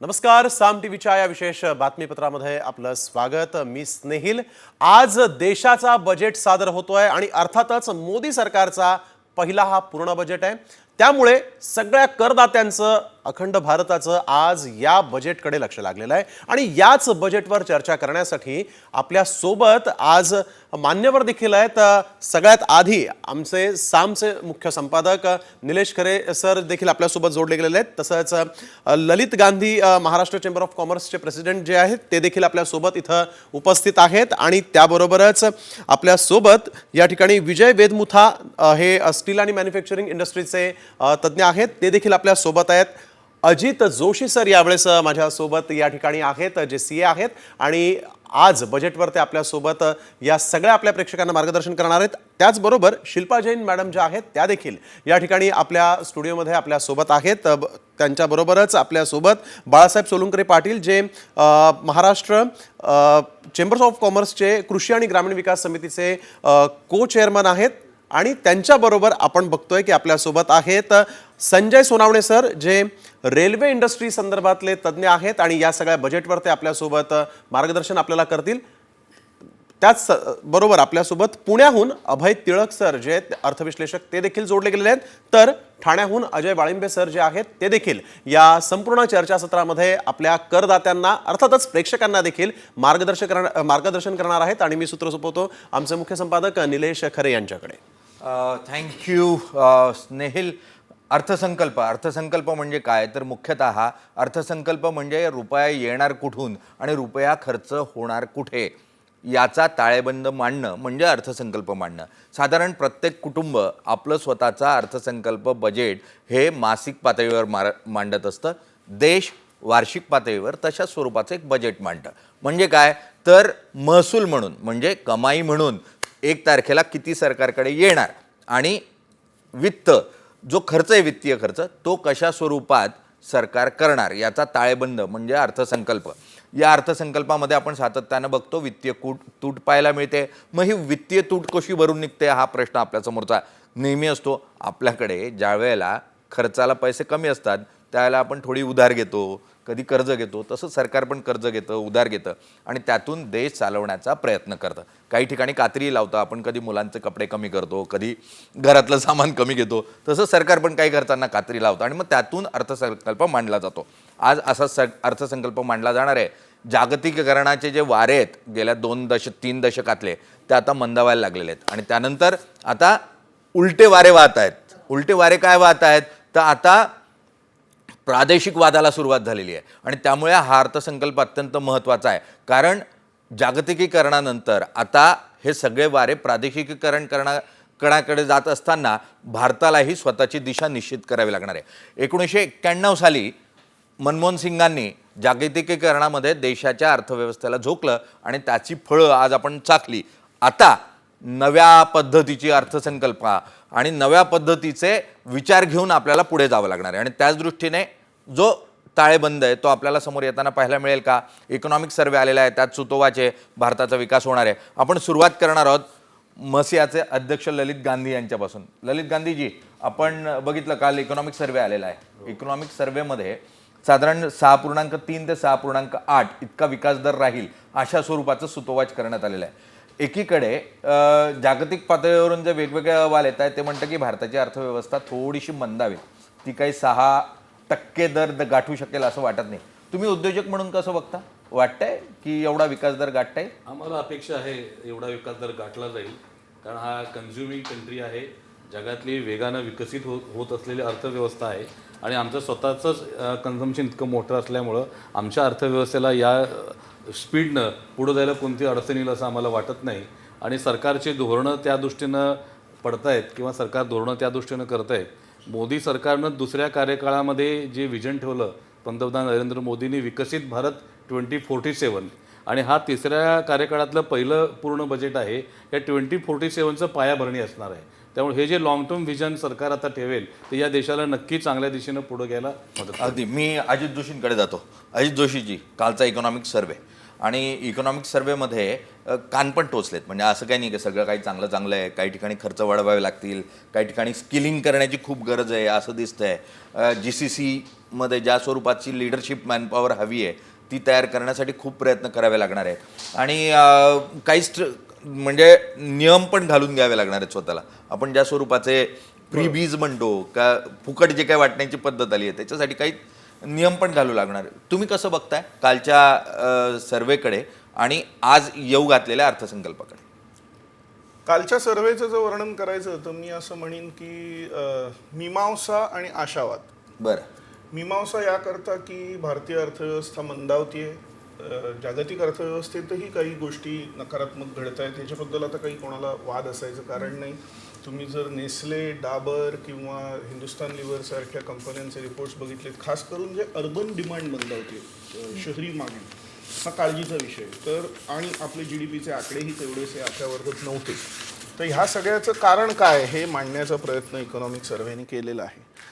नमस्कार, साम टीव्हीच्या या विशेष बातमीपत्रामध्ये आपलं स्वागत। मी स्नेहिल। आज देशाचा बजेट सादर होतोय आणि अर्थातच मोदी सरकारचा पहिला हा पूर्ण बजेट आहे। त्यामुळे सगळ्या करदात्यांचं अखंड भारताचं आज या बजेटकडे लक्ष लागलेलं आहे आणि याच बजेटवर चर्चा करण्यासाठी आपल्या सोबत आज मान्यवर देखील आहेत। सगळ्यात आधी आमचे सामचे मुख्य संपादक निलेश खरे सर देखील आपल्या सोबत जोडले गेलेले आहेत। तसंच ललित गांधी महाराष्ट्र चेंबर ऑफ कॉमर्सचे प्रेसिडेंट जे आहेत ते देखील आपल्या सोबत इथं उपस्थित आहेत आणि त्याबरोबरच आपल्या सोबत या ठिकाणी विजय वेदमुथा हे स्टील आणि मॅन्युफॅक्चरिंग इंडस्ट्रीचे तज्ञ आहेत, ते देखील आपल्या सोबत आहेत। अजित जोशी सर यावेळेस माझ्या सोबत या ठिकाणी आहेत, जे सीए आहेत आणि आज बजेटवर ते आपल्या सोबत या सगळ्या आपल्या प्रेक्षकांना मार्गदर्शन करणार आहेत। त्याचबरोबर शिल्पा जैन मॅडम ज्या आहेत त्या देखील या ठिकाणी आपल्या स्टुडिओमध्ये आपल्या सोबत आहेत। त्यांच्याबरोबरच आपल्या सोबत बाळासाहेब सोलुंकरे पाटील जे महाराष्ट्र चेंबर्स ऑफ कॉमर्सचे कृषी आणि ग्रामीण विकास समितीचे को चेअरमन आहेत आणि त्यांच्याबरोबर आपण बघतोय की आपल्या सोबत आहेत संजय सोनावणे सर जे रेल्वे इंडस्ट्री संदर्भातले तज्ञ आहेत आणि या सगळ्या बजेटवर ते आपल्या सोबत मार्गदर्शन आपल्याला करतील। त्याच बरोबर आपल्या सोबत पुण्याहून अभय टिळक सर जे अर्थविश्लेषक ते देखील जोडले गेलेले आहेत, तर ठाण्याहून अजय बाळिंबे सर जे आहेत ते देखील या संपूर्ण चर्चासत्रामध्ये आपल्या करदात्यांना अर्थातच प्रेक्षकांना देखील मार्गदर्शन करणार आहेत। आणि मी सूत्र सोपवतो आमचे मुख्य संपादक निलेश खरे यांच्याकडे। थँक्यू स्नेहिल। अर्थसंकल्प म्हणजे काय, तर मुख्यतः अर्थसंकल्प म्हणजे रुपया येणार कुठून आणि रुपया खर्च होणार कुठे याचा ताळेबंद मांडणं म्हणजे अर्थसंकल्प मांडणं। साधारण प्रत्येक कुटुंब आपलं स्वतःचा अर्थसंकल्प बजेट हे मासिक पातळीवर मांडत असतं। देश वार्षिक पातळीवर तशा स्वरूपाचं एक बजेट मांडतं। म्हणजे काय, तर महसूल म्हणून म्हणजे कमाई म्हणून 1 तारखेला किती सरकारकडे येणार आणि वित्त जो खर्च आहे, वित्तीय खर्च तो कशा स्वरूपात सरकार करणार याचा ताळेबंद म्हणजे अर्थसंकल्प। या अर्थसंकल्पामध्ये आपण सातत्यानं बघतो वित्तीय तूट पाहायला मिळते। मग ही वित्तीय तूट कशी भरून निघते हा प्रश्न आपल्यासमोरचा नेहमी असतो। आपल्याकडे ज्या वेळेला खर्चाला पैसे कमी असतात त्यावेळेला आपण थोडी उधार घेतो, कधी कर्ज घेतो, तसं सरकार पण कर्ज घेतं, उधार घेतं आणि त्यातून देश चालवण्याचा प्रयत्न करतं। काही ठिकाणी कात्री लावतं, आपण कधी मुलांचे कपडे कमी करतो, कधी घरातलं सामान कमी घेतो, तसं सरकार पण काही खर्चांना कात्री लावतं आणि मग त्यातून अर्थसंकल्प मांडला जातो। आज असा अर्थसंकल्प मांडला जाणार आहे। जागतिकीकरणाचे जे वारे आहेत गेल्या 2-3 दशकातले ते आता मंदावायला लागलेले आहेत आणि त्यानंतर आता उलटे वारे वाहत आहेत। उलटे वारे काय वाहत आहेत, तर आता प्रादेशिक वादाला सुरुवात झालेली आहे आणि त्यामुळे हा अर्थसंकल्प अत्यंत महत्त्वाचा आहे। कारण जागतिकीकरणानंतर आता हे सगळे वारे प्रादेशिकीकरणाकडे जात असताना भारतालाही स्वतःची दिशा निश्चित करावी लागणार आहे। 1991 साली मनमोहन सिंगांनी जागतिकीकरणामध्ये देशाच्या अर्थव्यवस्थेला झोकलं आणि त्याची फळं आज आपण चाखली। आता नव्या पद्धतीची अर्थसंकल्प आणि नव्या पद्धतीचे विचार घेऊन आपल्याला पुढे जावं लागणार आहे आणि त्याच दृष्टीने जो ताळेबंद आहे तो आपल्याला समोर येताना पाहायला मिळेल का। इकॉनॉमिक सर्वे आलेला आहे, त्यात सुतोवाचे भारताचा विकास होणार आहे। आपण सुरुवात करणार आहोत मसिआचे अध्यक्ष ललित गांधी यांच्यापासून। ललित गांधीजी, आपण बघितलं काल इकॉनॉमिक सर्वे आलेला आहे। इकॉनॉमिक सर्वेमध्ये साधारण 6.3 ते 6.8 इतका विकास दर राहील अशा स्वरूपाचं सुतोवाच करण्यात आलेलं आहे। एकीकडे जागतिक पातळीवरून जे वेगवेगळे अहवाल येत आहेत ते म्हणतं की भारताची अर्थव्यवस्था थोडीशी मंदावेल, ती काही 6% दर गाठू शकेल असं वाटत नाही। तुम्ही उद्योजक म्हणून कसं बघता, वाटतंय की एवढा विकास दर गाठताय? आम्हाला अपेक्षा आहे एवढा विकास दर गाठला जाईल, कारण हा कन्झ्युमिंग कंट्री आहे, जगातली वेगानं विकसित होत असलेली अर्थव्यवस्था आहे आणि आमचं स्वतःचंच कन्झम्पशन इतकं मोठं असल्यामुळं आमच्या अर्थव्यवस्थेला या स्पीडनं पुढं जायला कोणती अडचण येईल असं आम्हाला वाटत नाही आणि सरकारची धोरणं त्या दृष्टीनं पडतायत किंवा सरकार धोरणं त्या दृष्टीनं करत आहेत। मोदी सरकारनं दुसऱ्या कार्यकाळामध्ये जे विजन ठेवलं, पंतप्रधान नरेंद्र मोदींनी विकसित भारत 2047 आणि हा तिसऱ्या कार्यकाळातलं पहिलं पूर्ण बजेट आहे। या 2047चं पायाभरणी असणार आहे। त्यामुळे हे जे लॉंग टर्म व्हिजन सरकार आता ठेवेल ते या देशाला नक्की चांगल्या दिशेनं पुढे घ्यायला मदत करेल। अगदी। मी अजित जोशींकडे जातो। अजित जोशीजी, कालचा इकॉनॉमिक सर्वे आणि इकॉनॉमिक सर्वेमध्ये कान पण टोचलेत. म्हणजे असं काही नाही की सगळं काही चांगलं चांगलं आहे, काही ठिकाणी खर्च वाढवावे लागतील, काही ठिकाणी स्किलिंग करण्याची खूप गरज आहे असं दिसतंय. GCCमध्ये ज्या स्वरूपाची लिडरशिप मॅनपॉवर हवी आहे ती तयार करण्यासाठी खूप प्रयत्न करावे लागणार आहे. आणि काही म्हणजे नियम पण घालून घ्यावे लागणार आहेत स्वतःला. आपण ज्या स्वरूपाचे फ्रीबीज म्हणतो का, फुकट जे काही वाटण्याची पद्धत आली आहे त्याच्यासाठी काही नियम पण घालू लागणार आहे. तुम्ही कसं बघताय कालच्या सर्वेकडे आणि आज येऊ घातलेल्या अर्थसंकल्पाकडे? कालच्या सर्वेचं जर वर्णन करायचं तर मी असं म्हणेन की मीमांसा आणि आशावाद. बरं. मीमांसा याकरता की भारतीय अर्थव्यवस्था मंदावतीये, जागतिक अर्थव्यवस्थेतही काही गोष्टी नकारात्मक घडत आहेत, ह्याच्याबद्दल आता काही कोणाला वाद असायचं कारण नाही. तुम्ही जर नेस्ले, डाबर किंवा हिंदुस्तान लिव्हर सारख्या कंपन्यांचे रिपोर्ट्स बघितलेत, खास करून जे अर्बन डिमांड मंदावते, शहरी मागणी, हा काळजीचा विषय. तर आणि आपले GDPचे आकडेही तेवढेसे आशावर्धक नव्हते. तर ह्या सगळ्याचं कारण काय हे मांडण्याचा प्रयत्न इकॉनॉमिक सर्व्हेने केलेला आहे.